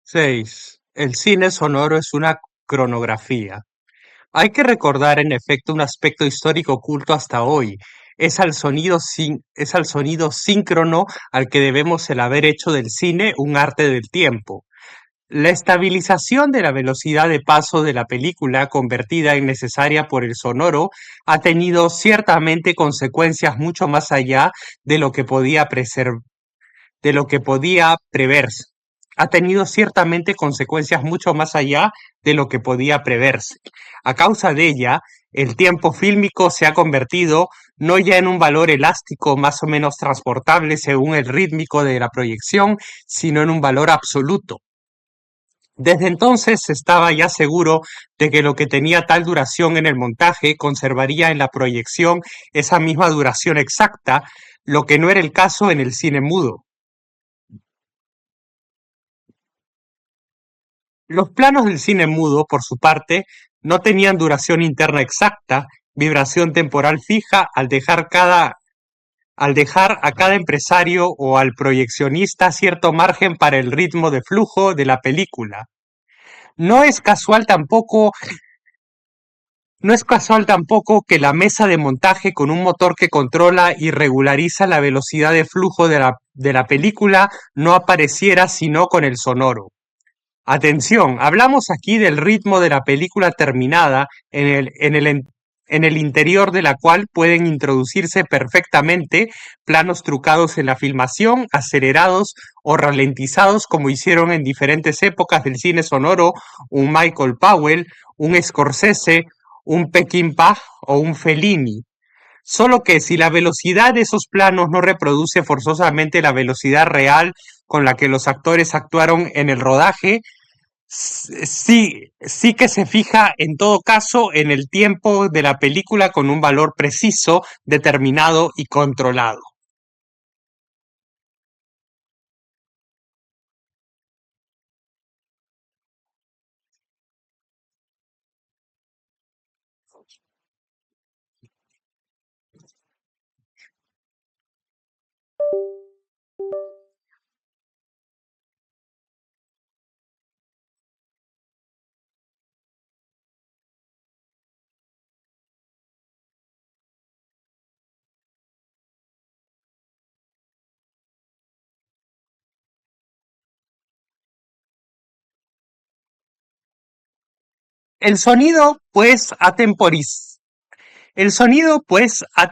6. El cine sonoro es una cronografía. Hay que recordar en efecto un aspecto histórico oculto hasta hoy. Es al sonido síncrono al que debemos el haber hecho del cine un arte del tiempo. La estabilización de la velocidad de paso de la película, convertida en necesaria por el sonoro, ha tenido ciertamente consecuencias mucho más allá de lo que podía preverse. Ha tenido ciertamente consecuencias mucho más allá de lo que podía preverse. A causa de ella, el tiempo fílmico se ha convertido no ya en un valor elástico más o menos transportable según el rítmico de la proyección, sino en un valor absoluto. Desde entonces se estaba ya seguro de que lo que tenía tal duración en el montaje conservaría en la proyección esa misma duración exacta, lo que no era el caso en el cine mudo. Los planos del cine mudo, por su parte, no tenían duración interna exacta, vibración temporal fija al dejar a cada empresario o al proyeccionista cierto margen para el ritmo de flujo de la película. No es casual tampoco No es casual tampoco que la mesa de montaje con un motor que controla y regulariza la velocidad de flujo de la película no apareciera sino con el sonoro. Atención, hablamos aquí del ritmo de la película terminada en el interior de la cual pueden introducirse perfectamente planos trucados en la filmación, acelerados o ralentizados como hicieron en diferentes épocas del cine sonoro un Michael Powell, un Scorsese, un Peckinpah o un Fellini. Solo que si la velocidad de esos planos no reproduce forzosamente la velocidad real con la que los actores actuaron en el rodaje, sí que se fija en todo caso en el tiempo de la película con un valor preciso, determinado y controlado. El sonido, pues, ha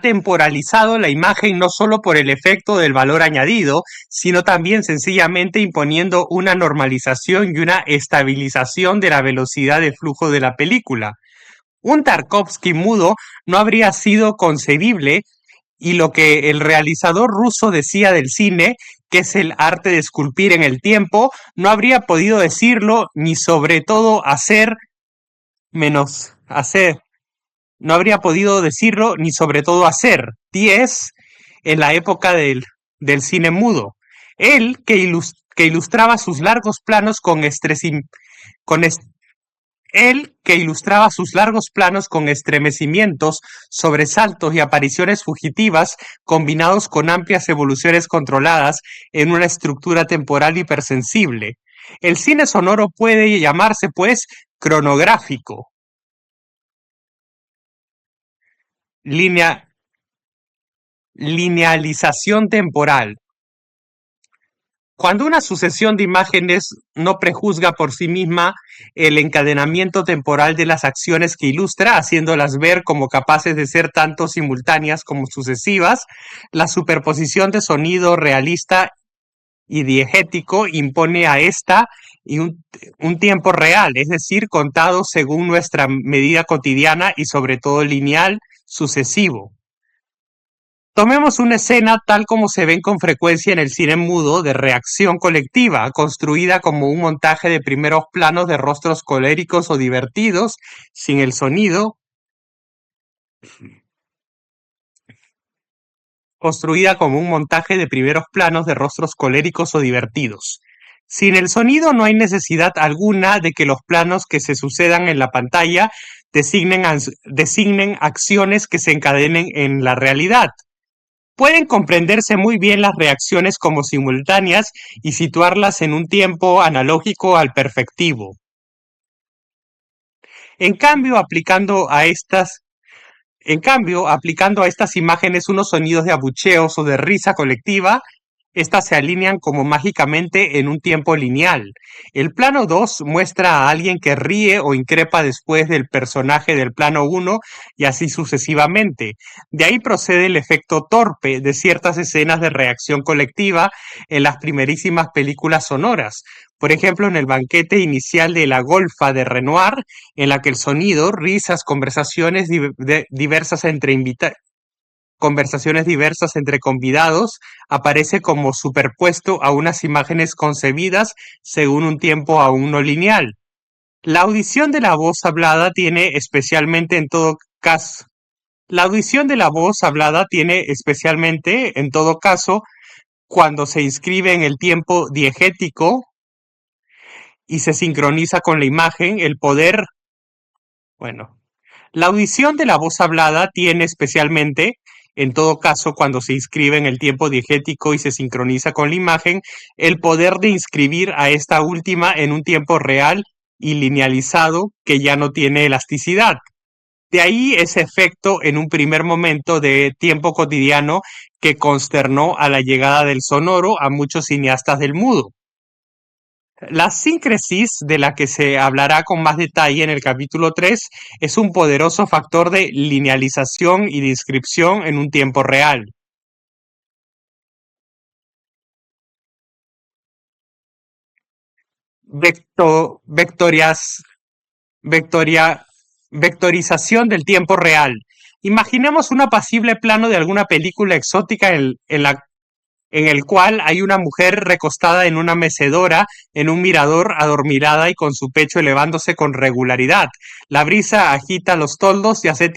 temporalizado la imagen no solo por el efecto del valor añadido, sino también sencillamente imponiendo una normalización y una estabilización de la velocidad de flujo de la película. Un Tarkovsky mudo no habría sido concebible y lo que el realizador ruso decía del cine, que es el arte de esculpir en el tiempo, no habría podido decirlo ni sobre todo hacer, no habría podido decirlo ni sobre todo hacer 10 en la época del cine mudo. Él, que ilustraba sus largos planos con él, que ilustraba sus largos planos con estremecimientos, sobresaltos y apariciones fugitivas, combinados con amplias evoluciones controladas en una estructura temporal hipersensible. El cine sonoro puede llamarse, pues, cronográfico. Linea, linealización temporal. Cuando una sucesión de imágenes no prejuzga por sí misma el encadenamiento temporal de las acciones que ilustra, haciéndolas ver como capaces de ser tanto simultáneas como sucesivas, la superposición de sonido realista y diegético impone a esta y un tiempo real, es decir, contado según nuestra medida cotidiana y sobre todo lineal, sucesivo. Tomemos una escena tal como se ven con frecuencia en el cine mudo de reacción colectiva, construida como un montaje de primeros planos de rostros coléricos o divertidos, sin el sonido, construida como un montaje de primeros planos de rostros coléricos o divertidos. Sin el sonido no hay necesidad alguna de que los planos que se sucedan en la pantalla designen acciones que se encadenen en la realidad. Pueden comprenderse muy bien las reacciones como simultáneas y situarlas en un tiempo analógico al perfectivo. En cambio, aplicando a estas imágenes unos sonidos de abucheos o de risa colectiva, estas se alinean como mágicamente en un tiempo lineal. El plano 2 muestra a alguien que ríe o increpa después del personaje del plano 1 y así sucesivamente. De ahí procede el efecto torpe de ciertas escenas de reacción colectiva en las primerísimas películas sonoras. Por ejemplo, en el banquete inicial de La Golfa de Renoir, en la que el sonido, risas, conversaciones diversas entre convidados, aparece como superpuesto a unas imágenes concebidas según un tiempo aún no lineal. La audición de la voz hablada tiene especialmente en todo caso, la audición de la voz hablada tiene especialmente en todo caso cuando se inscribe en el tiempo diegético y se sincroniza con la imagen, el poder, bueno, la audición de la voz hablada tiene especialmente, en todo caso, cuando se inscribe en el tiempo diegético y se sincroniza con la imagen, el poder de inscribir a esta última en un tiempo real y linealizado que ya no tiene elasticidad. De ahí ese efecto en un primer momento de tiempo cotidiano que consternó a la llegada del sonoro a muchos cineastas del mudo. La síncresis, de la que se hablará con más detalle en el capítulo 3, es un poderoso factor de linealización y de inscripción en un tiempo real. Vecto- vectorias- vectoria- Vectorización del tiempo real. Imaginemos un apacible plano de alguna película exótica en el cual hay una mujer recostada en una mecedora, en un mirador, adormilada y con su pecho elevándose con regularidad. La brisa agita los toldos y hace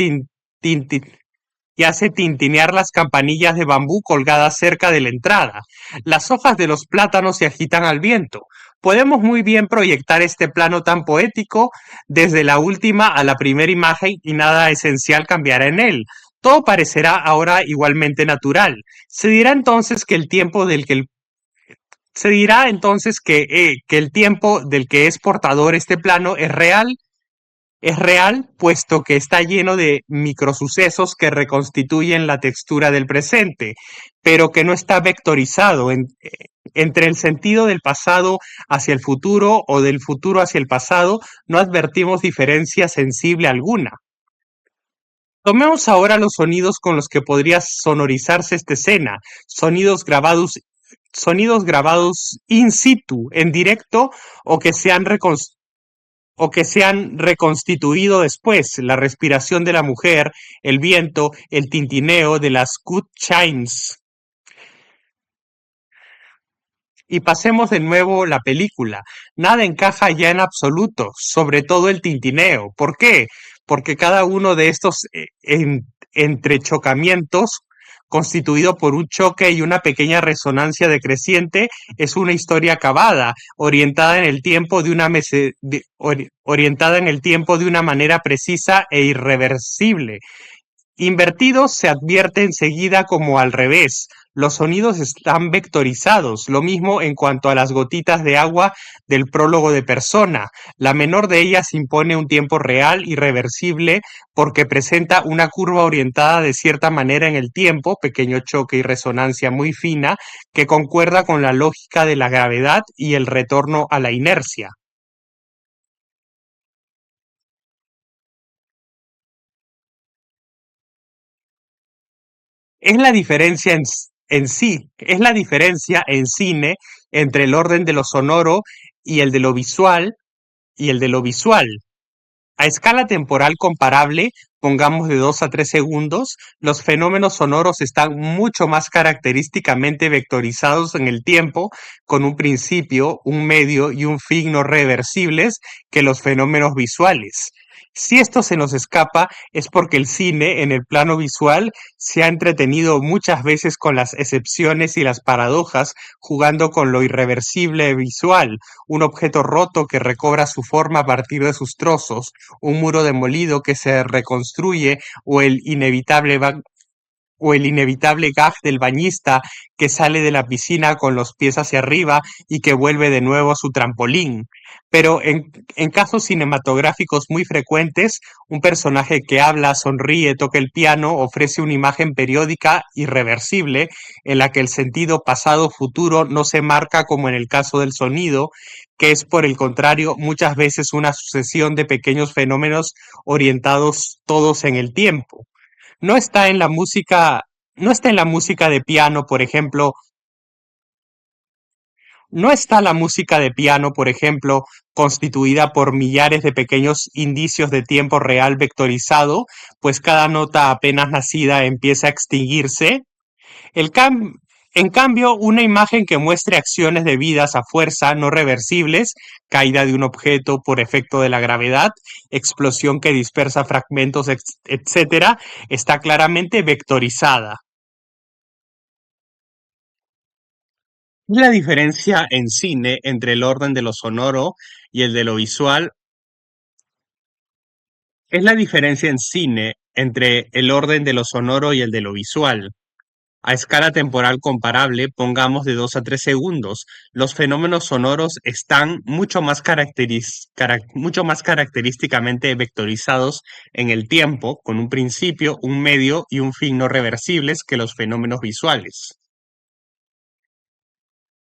tintinear las campanillas de bambú colgadas cerca de la entrada. Las hojas de los plátanos se agitan al viento. Podemos muy bien proyectar este plano tan poético desde la última a la primera imagen y nada esencial cambiará en él. Todo parecerá ahora igualmente natural. Se dirá entonces que el tiempo del que es portador este plano es real, puesto que está lleno de microsucesos que reconstituyen la textura del presente, pero que no está vectorizado entre el sentido del pasado hacia el futuro o del futuro hacia el pasado, no advertimos diferencia sensible alguna. Tomemos ahora los sonidos con los que podría sonorizarse esta escena, sonidos grabados in situ, en directo, o que se han reconstituido después, la respiración de la mujer, el viento, el tintineo de las good chimes. Y pasemos de nuevo la película. Nada encaja ya en absoluto, sobre todo el tintineo. ¿Por qué? Porque cada uno de estos entrechocamientos, constituido por un choque y una pequeña resonancia decreciente, es una historia acabada, orientada en el tiempo orientada en el tiempo de una manera precisa e irreversible. Invertidos se advierte enseguida como al revés. Los sonidos están vectorizados, lo mismo en cuanto a las gotitas de agua del prólogo de persona. La menor de ellas impone un tiempo real y reversible porque presenta una curva orientada de cierta manera en el tiempo, pequeño choque y resonancia muy fina, que concuerda con la lógica de la gravedad y el retorno a la inercia. Es la diferencia en sí, es la diferencia en cine entre el orden de lo sonoro y el de lo visual y el de lo visual. A escala temporal comparable, pongamos de 2 a 3 segundos, los fenómenos sonoros están mucho más característicamente vectorizados en el tiempo, con un principio, un medio y un fin no reversibles que los fenómenos visuales. Si esto se nos escapa es porque el cine, en el plano visual, se ha entretenido muchas veces con las excepciones y las paradojas, jugando con lo irreversible visual, un objeto roto que recobra su forma a partir de sus trozos, un muro demolido que se reconstruye o o el inevitable gag del bañista que sale de la piscina con los pies hacia arriba y que vuelve de nuevo a su trampolín. Pero en casos cinematográficos muy frecuentes, un personaje que habla, sonríe, toca el piano, ofrece una imagen periódica irreversible en la que el sentido pasado-futuro no se marca como en el caso del sonido, que es por el contrario muchas veces una sucesión de pequeños fenómenos orientados todos en el tiempo. No está en la música, no está en la música de piano, por ejemplo, no está la música de piano, por ejemplo, constituida por millares de pequeños indicios de tiempo real vectorizado, pues cada nota apenas nacida empieza a extinguirse. El cam- en cambio, una imagen que muestre acciones debidas a fuerza no reversibles, caída de un objeto por efecto de la gravedad, explosión que dispersa fragmentos, etcétera, está claramente vectorizada. La diferencia en cine entre el orden de lo sonoro y el de lo visual es la diferencia en cine entre el orden de lo sonoro y el de lo visual. A escala temporal comparable, pongamos de 2 a 3 segundos, los fenómenos sonoros están mucho más característicamente vectorizados en el tiempo, con un principio, un medio y un fin no reversibles que los fenómenos visuales.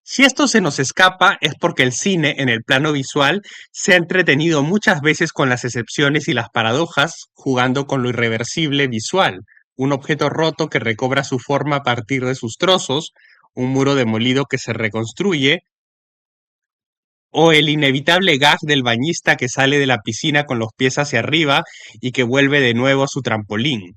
Si esto se nos escapa es porque el cine, en el plano visual, se ha entretenido muchas veces con las excepciones y las paradojas, jugando con lo irreversible visual, un objeto roto que recobra su forma a partir de sus trozos, un muro demolido que se reconstruye, o el inevitable gag del bañista que sale de la piscina con los pies hacia arriba y que vuelve de nuevo a su trampolín.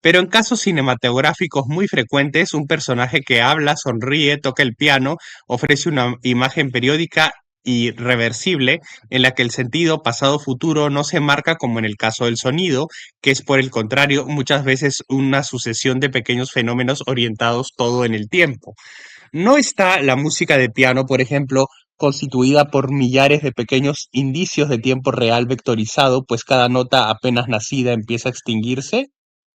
Pero en casos cinematográficos muy frecuentes, un personaje que habla, sonríe, toca el piano, ofrece una imagen periódica y reversible en la que el sentido pasado-futuro no se marca como en el caso del sonido, que es por el contrario muchas veces una sucesión de pequeños fenómenos orientados todo en el tiempo. No está la música de piano, por ejemplo, constituida por millares de pequeños indicios de tiempo real vectorizado, pues cada nota apenas nacida empieza a extinguirse.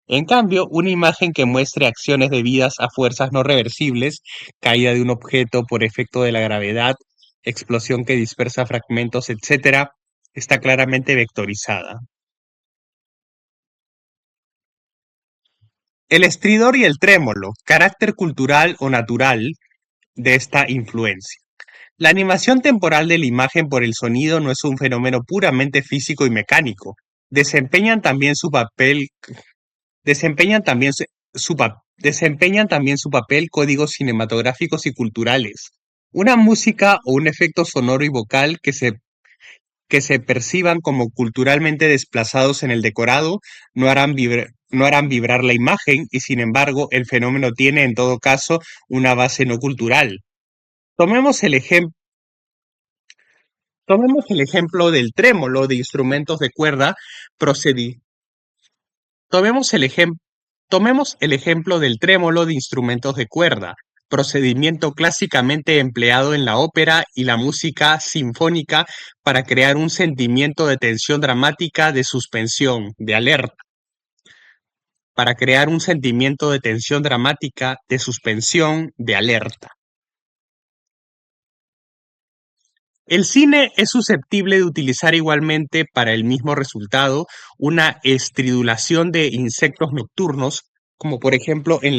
En cambio, una imagen que muestre acciones debidas a fuerzas no reversibles, caída de un objeto por efecto de la gravedad, explosión que dispersa fragmentos, etcétera, está claramente vectorizada. El estridor y el trémolo, carácter cultural o natural de esta influencia. La animación temporal de la imagen por el sonido no es un fenómeno puramente físico y mecánico. Desempeñan también su papel desempeñan también su papel códigos cinematográficos y culturales. Una música o un efecto sonoro y vocal que se perciban como culturalmente desplazados en el decorado no harán vibrar la imagen y sin embargo el fenómeno tiene en todo caso una base no cultural. Tomemos el, ejem- tomemos el ejemplo del trémolo de instrumentos de cuerda procedi- Tomemos tomemos el ejemplo del trémolo de instrumentos de cuerda, procedimiento clásicamente empleado en la ópera y la música sinfónica para crear un sentimiento de tensión dramática de suspensión, de alerta, para crear un sentimiento de tensión dramática de suspensión, de alerta. El cine es susceptible de utilizar igualmente para el mismo resultado una estridulación de insectos nocturnos, como por ejemplo en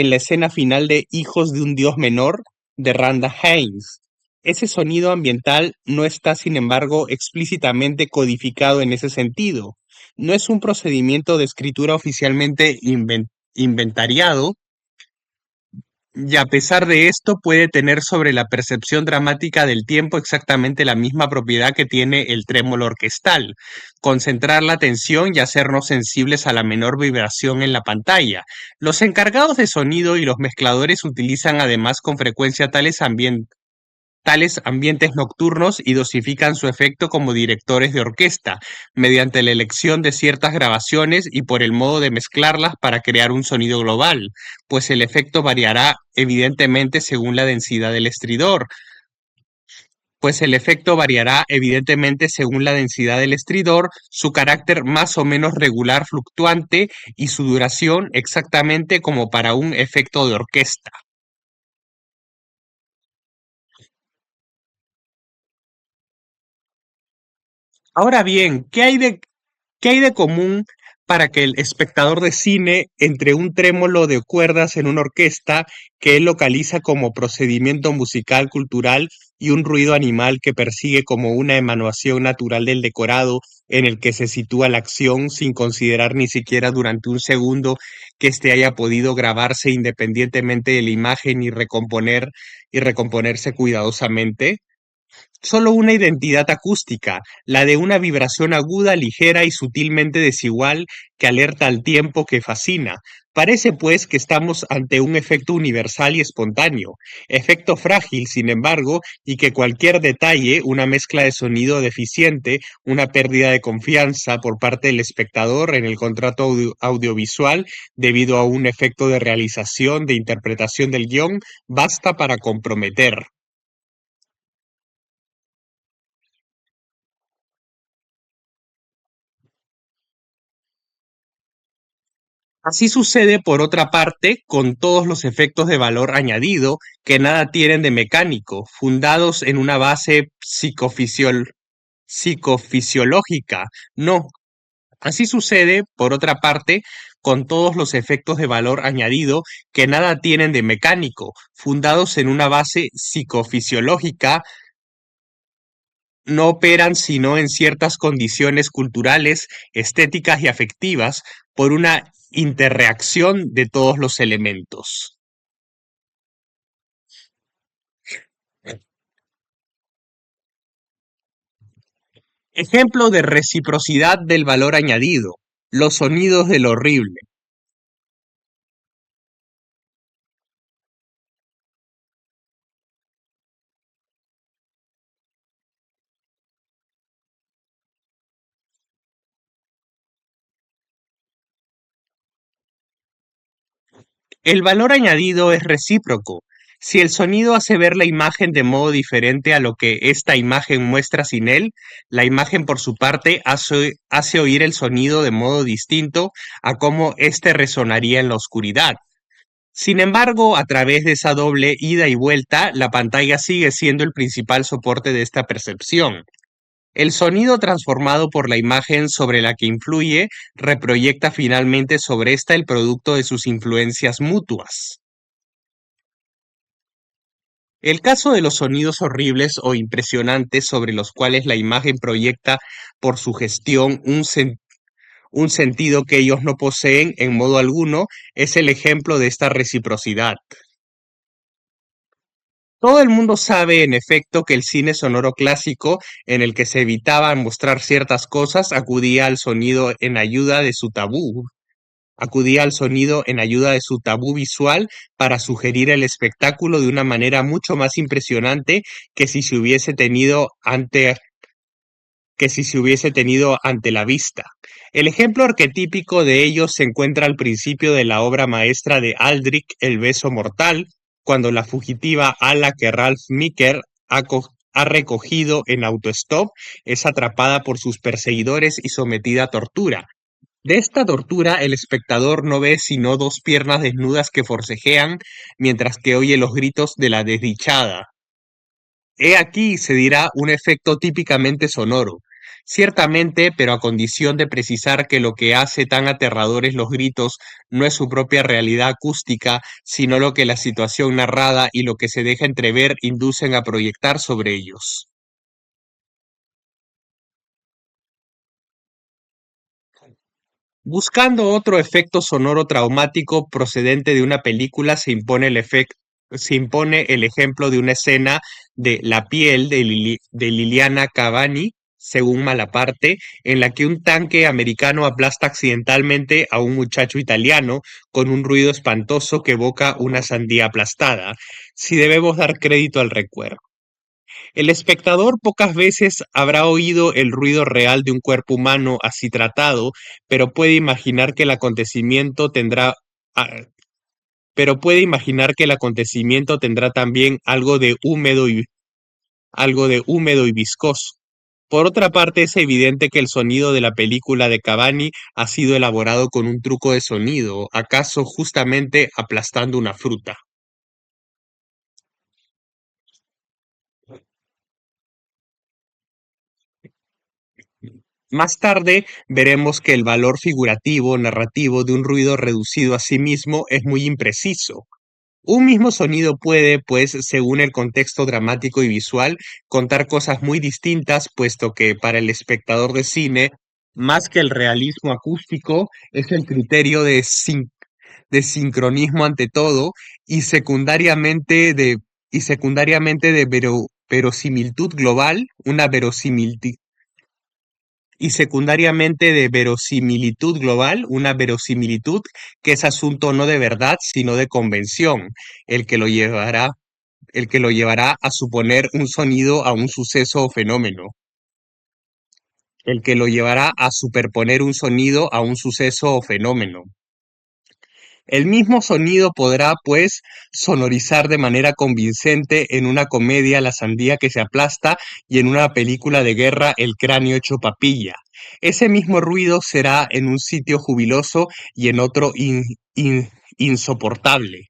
la escena final de Hijos de un Dios Menor de Randa Haynes. Ese sonido ambiental no está, sin embargo, explícitamente codificado en ese sentido. No es un procedimiento de escritura oficialmente inventariado, y a pesar de esto puede tener sobre la percepción dramática del tiempo exactamente la misma propiedad que tiene el trémolo orquestal, concentrar la atención y hacernos sensibles a la menor vibración en la pantalla. Los encargados de sonido y los mezcladores utilizan además con frecuencia tales ambientes nocturnos y dosifican su efecto como directores de orquesta, mediante la elección de ciertas grabaciones y por el modo de mezclarlas para crear un sonido global, pues el efecto variará evidentemente según la densidad del estridor, pues el efecto variará evidentemente según la densidad del estridor, su carácter más o menos regular fluctuante y su duración exactamente como para un efecto de orquesta. Ahora bien, ¿qué hay de común para que el espectador de cine entre un trémolo de cuerdas en una orquesta que él localiza como procedimiento musical cultural y un ruido animal que persigue como una emanación natural del decorado en el que se sitúa la acción sin considerar ni siquiera durante un segundo que éste haya podido grabarse independientemente de la imagen y recomponerse cuidadosamente? Solo una identidad acústica, la de una vibración aguda, ligera y sutilmente desigual que alerta al tiempo que fascina. Parece pues que estamos ante un efecto universal y espontáneo, efecto frágil, sin embargo, y que cualquier detalle, una mezcla de sonido deficiente, una pérdida de confianza por parte del espectador en el contrato audiovisual debido a un efecto de realización, de interpretación del guión, basta para comprometer. Así sucede, por otra parte, con todos los efectos de valor añadido que nada tienen de mecánico, fundados en una base psicofisiológica. No, así sucede, por otra parte, con todos los efectos de valor añadido que nada tienen de mecánico, fundados en una base psicofisiológica, no operan sino en ciertas condiciones culturales, estéticas y afectivas por una interreacción de todos los elementos. Ejemplo de reciprocidad del valor añadido, los sonidos del horrible. El valor añadido es recíproco. Si el sonido hace ver la imagen de modo diferente a lo que esta imagen muestra sin él, la imagen por su parte hace oír el sonido de modo distinto a cómo éste resonaría en la oscuridad. Sin embargo, a través de esa doble ida y vuelta, la pantalla sigue siendo el principal soporte de esta percepción. El sonido transformado por la imagen sobre la que influye reproyecta finalmente sobre esta el producto de sus influencias mutuas. El caso de los sonidos horribles o impresionantes sobre los cuales la imagen proyecta por su gestión un sentido que ellos no poseen en modo alguno es el ejemplo de esta reciprocidad. Todo el mundo sabe, en efecto, que el cine sonoro clásico, en el que se evitaba mostrar ciertas cosas, acudía al sonido en ayuda de su tabú visual para sugerir el espectáculo de una manera mucho más impresionante que si se hubiese tenido ante la vista. El ejemplo arquetípico de ello se encuentra al principio de la obra maestra de Aldrich, El beso mortal, cuando la fugitiva ala que Ralph Meeker ha recogido en autostop es atrapada por sus perseguidores y sometida a tortura. De esta tortura el espectador no ve sino dos piernas desnudas que forcejean mientras que oye los gritos de la desdichada. He aquí, se dirá, un efecto típicamente sonoro. Ciertamente, pero a condición de precisar que lo que hace tan aterradores los gritos no es su propia realidad acústica, sino lo que la situación narrada y lo que se deja entrever inducen a proyectar sobre ellos. Buscando otro efecto sonoro traumático procedente de una película, se impone el ejemplo de una escena de La piel de Liliana Cavani, según Malaparte, en la que un tanque americano aplasta accidentalmente a un muchacho italiano con un ruido espantoso que evoca una sandía aplastada, si debemos dar crédito al recuerdo. El espectador pocas veces habrá oído el ruido real de un cuerpo humano así tratado, pero puede imaginar que el acontecimiento tendrá, ah, pero puede imaginar que el acontecimiento tendrá también algo de húmedo algo de húmedo y viscoso. Por otra parte, es evidente que el sonido de la película de Cavani ha sido elaborado con un truco de sonido, acaso justamente aplastando una fruta. Más tarde veremos que el valor figurativo, narrativo de un ruido reducido a sí mismo es muy impreciso. Un mismo sonido puede, pues, según el contexto dramático y visual, contar cosas muy distintas, puesto que para el espectador de cine, más que el realismo acústico, es el criterio de sincronismo ante todo y secundariamente de verosimilitud global, y secundariamente de verosimilitud global, una verosimilitud que es asunto no de verdad, sino de convención, el que lo llevará, el que lo llevará a suponer un sonido a un suceso o fenómeno, el que lo llevará a superponer un sonido a un suceso o fenómeno. El mismo sonido podrá, pues, sonorizar de manera convincente en una comedia la sandía que se aplasta y en una película de guerra el cráneo hecho papilla. Ese mismo ruido será en un sitio jubiloso y en otro insoportable.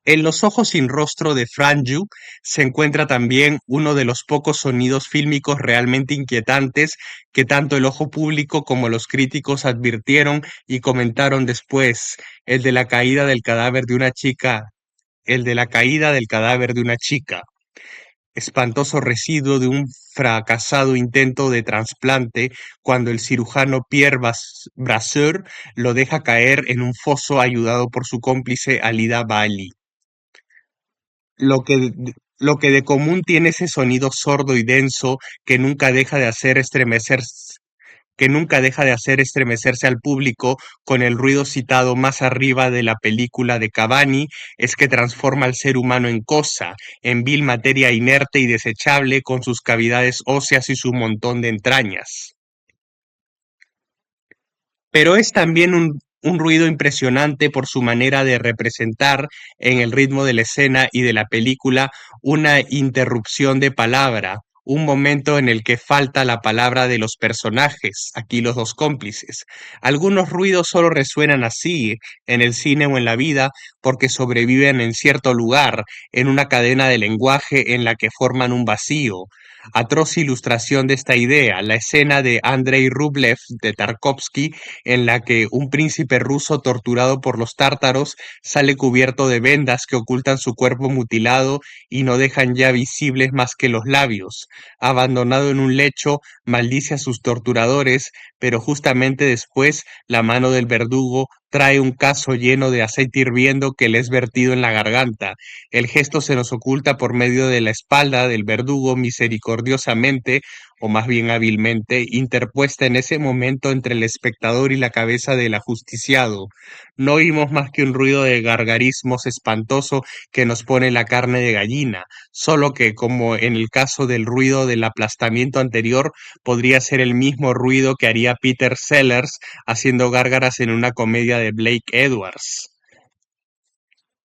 En Los ojos sin rostro de Frank Yu se encuentra también uno de los pocos sonidos fílmicos realmente inquietantes que tanto el ojo público como los críticos advirtieron y comentaron después, el de la caída del cadáver de una chica, el de la caída del cadáver de una chica, espantoso residuo de un fracasado intento de trasplante cuando el cirujano Pierre Brasseur lo deja caer en un foso ayudado por su cómplice Alida Bali. Lo que, lo que de común tiene ese sonido sordo y denso que nunca deja de hacer estremecerse al público con el ruido citado más arriba de la película de Cavani, es que transforma al ser humano en cosa, en vil materia inerte y desechable con sus cavidades óseas y su montón de entrañas. Pero es también un ruido impresionante por su manera de representar en el ritmo de la escena y de la película una interrupción de palabra, un momento en el que falta la palabra de los personajes, aquí los dos cómplices. Algunos ruidos solo resuenan así en el cine o en la vida porque sobreviven en cierto lugar, en una cadena de lenguaje en la que forman un vacío. Atroz ilustración de esta idea, la escena de Andrei Rublev de Tarkovsky en la que un príncipe ruso torturado por los tártaros sale cubierto de vendas que ocultan su cuerpo mutilado y no dejan ya visibles más que los labios. Abandonado en un lecho, maldice a sus torturadores, pero justamente después la mano del verdugo trae un cazo lleno de aceite hirviendo que le es vertido en la garganta. El gesto se nos oculta por medio de la espalda del verdugo misericordiosamente, o más bien hábilmente, interpuesta en ese momento entre el espectador y la cabeza del ajusticiado. No oímos más que un ruido de gargarismos espantoso que nos pone la carne de gallina, solo que, como en el caso del ruido del aplastamiento anterior, podría ser el mismo ruido que haría Peter Sellers haciendo gárgaras en una comedia de Blake Edwards.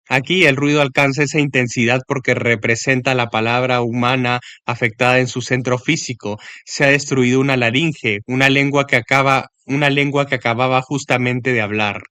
Aquí el ruido alcanza esa intensidad porque representa la palabra humana afectada en su centro físico. Se ha destruido una laringe, una lengua que acababa justamente de hablar.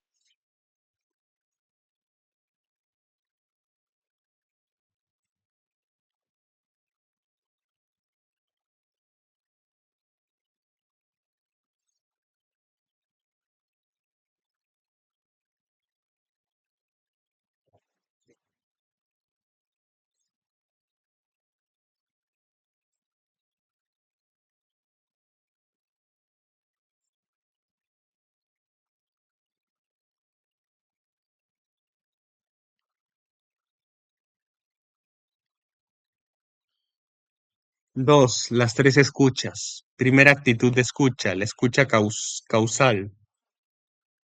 2. Las tres escuchas. Primera actitud de escucha, la escucha causal.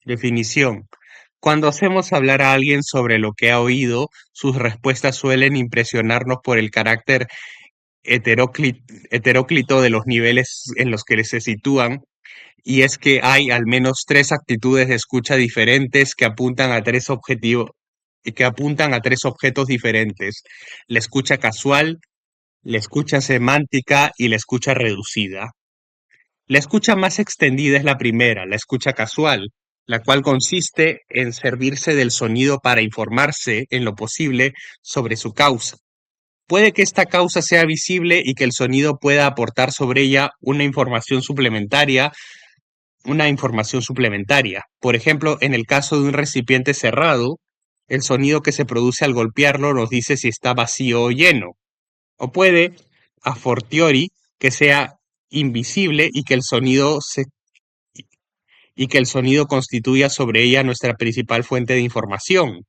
Definición. Cuando hacemos hablar a alguien sobre lo que ha oído, sus respuestas suelen impresionarnos por el carácter heteróclito de los niveles en los que se sitúan, y es que hay al menos tres actitudes de escucha diferentes que apuntan a tres objetivos que apuntan a tres objetos diferentes: la escucha casual, la escucha semántica y la escucha reducida. La escucha más extendida es la primera, la escucha casual, la cual consiste en servirse del sonido para informarse, en lo posible, sobre su causa. Puede que esta causa sea visible y que el sonido pueda aportar sobre ella una información suplementaria. Por ejemplo, en el caso de un recipiente cerrado, el sonido que se produce al golpearlo nos dice si está vacío o lleno. O puede, a fortiori, que sea invisible y que el sonido constituya sobre ella nuestra principal fuente de información.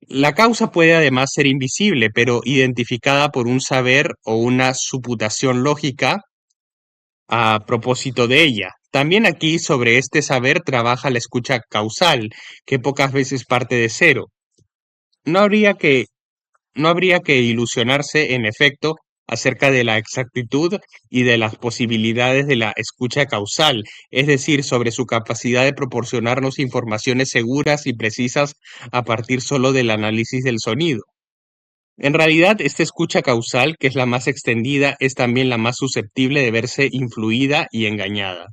La causa puede además ser invisible, pero identificada por un saber o una suputación lógica a propósito de ella. También aquí sobre este saber trabaja la escucha causal, que pocas veces parte de cero. No habría que No habría que ilusionarse, en efecto, acerca de la exactitud y de las posibilidades de la escucha causal, es decir, sobre su capacidad de proporcionarnos informaciones seguras y precisas a partir solo del análisis del sonido. En realidad, esta escucha causal, que es la más extendida, es también la más susceptible de verse influida y engañada.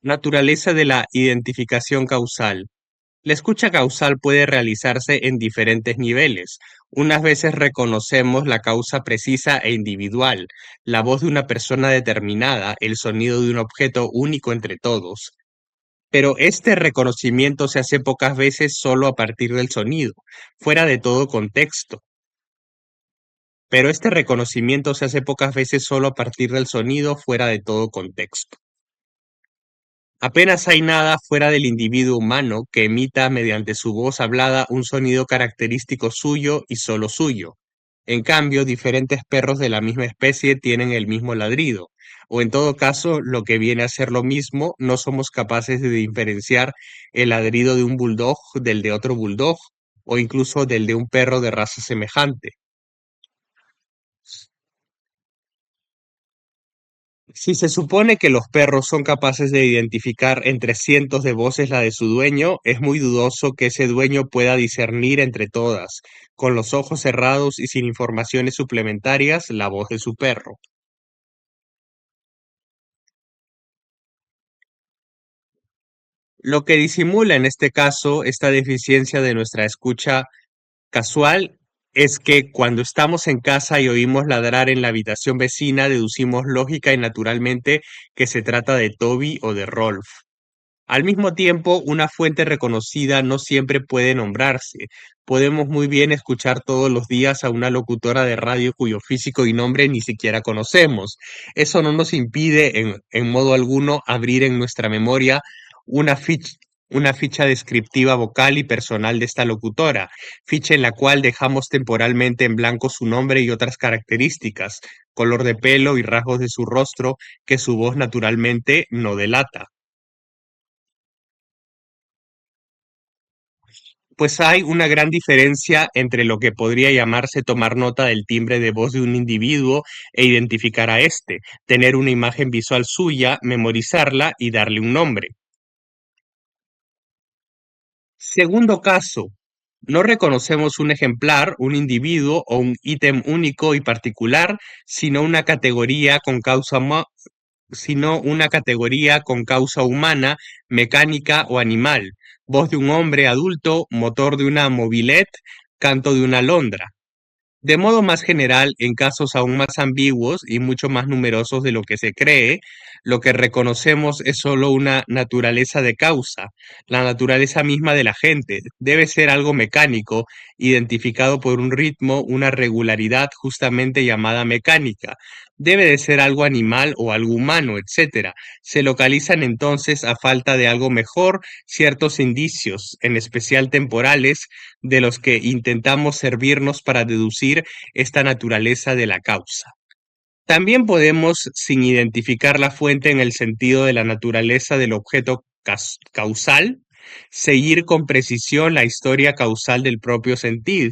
Naturaleza de la identificación causal. La escucha causal puede realizarse en diferentes niveles. Unas veces reconocemos la causa precisa e individual, la voz de una persona determinada, el sonido de un objeto único entre todos. Pero este reconocimiento se hace pocas veces solo a partir del sonido, fuera de todo contexto. Pero este reconocimiento se hace pocas veces solo a partir del sonido, fuera de todo contexto. Apenas hay nada fuera del individuo humano que emita mediante su voz hablada un sonido característico suyo y solo suyo. En cambio, diferentes perros de la misma especie tienen el mismo ladrido, o en todo caso, lo que viene a ser lo mismo, no somos capaces de diferenciar el ladrido de un bulldog del de otro bulldog, o incluso del de un perro de raza semejante. Si se supone que los perros son capaces de identificar entre cientos de voces la de su dueño, es muy dudoso que ese dueño pueda discernir entre todas, con los ojos cerrados y sin informaciones suplementarias, la voz de su perro. Lo que disimula en este caso esta deficiencia de nuestra escucha casual es que cuando estamos en casa y oímos ladrar en la habitación vecina, deducimos lógica y naturalmente que se trata de Toby o de Rolf. Al mismo tiempo, una fuente reconocida no siempre puede nombrarse. Podemos muy bien escuchar todos los días a una locutora de radio cuyo físico y nombre ni siquiera conocemos. Eso no nos impide en modo alguno abrir en nuestra memoria una ficha, una ficha descriptiva vocal y personal de esta locutora, ficha en la cual dejamos temporalmente en blanco su nombre y otras características, color de pelo y rasgos de su rostro que su voz naturalmente no delata. Pues hay una gran diferencia entre lo que podría llamarse tomar nota del timbre de voz de un individuo e identificar a éste, tener una imagen visual suya, memorizarla y darle un nombre. Segundo caso, no reconocemos un ejemplar, un individuo o un ítem único y particular, sino una categoría con causa humana, mecánica o animal, voz de un hombre adulto, motor de una mobilette, canto de una alondra. De modo más general, en casos aún más ambiguos y mucho más numerosos de lo que se cree, lo que reconocemos es solo una naturaleza de causa, la naturaleza misma de la gente. Debe ser algo mecánico, identificado por un ritmo, una regularidad justamente llamada mecánica. Debe de ser algo animal o algo humano, etcétera. Se localizan entonces, a falta de algo mejor, ciertos indicios, en especial temporales, de los que intentamos servirnos para deducir esta naturaleza de la causa. También podemos, sin identificar la fuente en el sentido de la naturaleza del objeto causal, seguir con precisión la historia causal del propio sentir,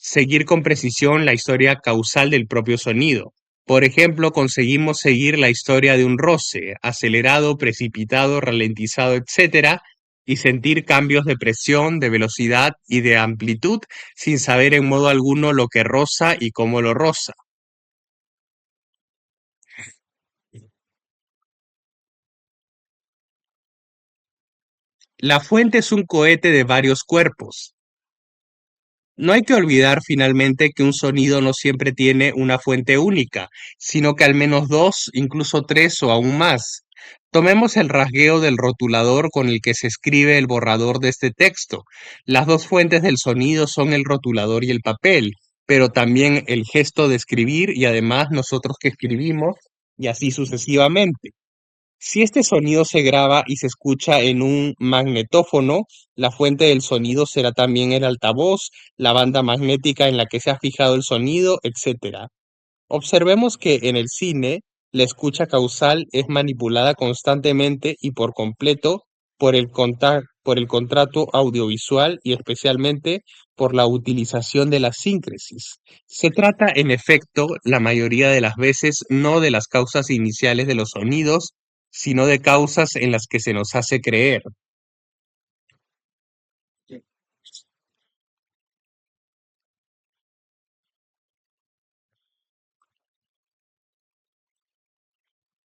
seguir con precisión la historia causal del propio sonido. Por ejemplo, conseguimos seguir la historia de un roce, acelerado, precipitado, ralentizado, etcétera, y sentir cambios de presión, de velocidad y de amplitud sin saber en modo alguno lo que roza y cómo lo roza. La fuente es un cohete de varios cuerpos. No hay que olvidar finalmente que un sonido no siempre tiene una fuente única, sino que al menos dos, incluso tres o aún más. Tomemos el rasgueo del rotulador con el que se escribe el borrador de este texto. Las dos fuentes del sonido son el rotulador y el papel, pero también el gesto de escribir y además nosotros que escribimos y así sucesivamente. Si este sonido se graba y se escucha en un magnetófono, la fuente del sonido será también el altavoz, la banda magnética en la que se ha fijado el sonido, etcétera. Observemos que en el cine, la escucha causal es manipulada constantemente y por completo por el contrato audiovisual y especialmente por la utilización de la síncresis. Se trata, en efecto, la mayoría de las veces no de las causas iniciales de los sonidos, sino de causas en las que se nos hace creer.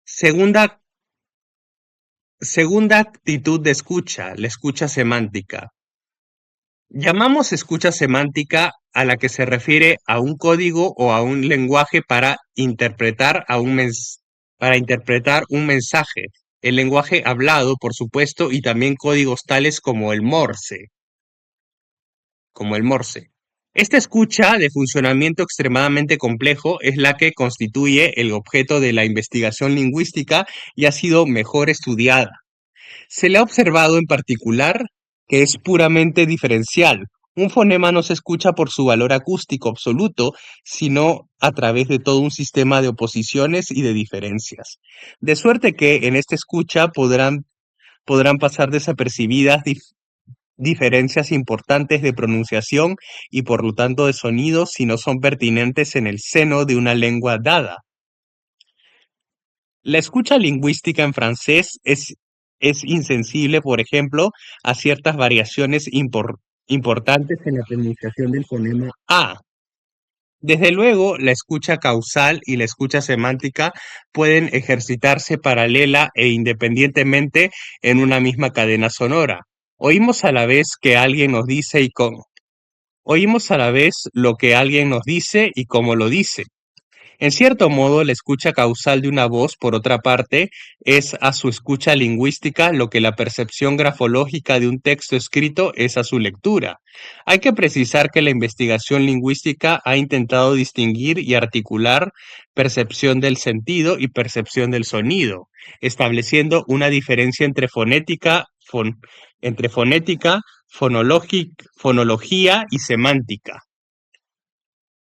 Segunda, segunda actitud de escucha, la escucha semántica. Llamamos escucha semántica a la que se refiere a un código o a un lenguaje para interpretar un mensaje. El lenguaje hablado, por supuesto, y también códigos tales como el Morse. Esta escucha de funcionamiento extremadamente complejo es la que constituye el objeto de la investigación lingüística y ha sido mejor estudiada. Se le ha observado en particular que es puramente diferencial. Un fonema no se escucha por su valor acústico absoluto, sino a través de todo un sistema de oposiciones y de diferencias. De suerte que en esta escucha podrán pasar desapercibidas diferencias importantes de pronunciación y por lo tanto de sonido si no son pertinentes en el seno de una lengua dada. La escucha lingüística en francés es insensible, por ejemplo, a ciertas variaciones importantes en la pronunciación del fonema A. Desde luego, la escucha causal y la escucha semántica pueden ejercitarse paralela e independientemente en una misma cadena sonora. Oímos a la vez que alguien nos dice oímos a la vez lo que alguien nos dice y cómo lo dice. En cierto modo, la escucha causal de una voz, por otra parte, es a su escucha lingüística lo que la percepción grafológica de un texto escrito es a su lectura. Hay que precisar que la investigación lingüística ha intentado distinguir y articular percepción del sentido y percepción del sonido, estableciendo una diferencia entre fonética, fonología y semántica.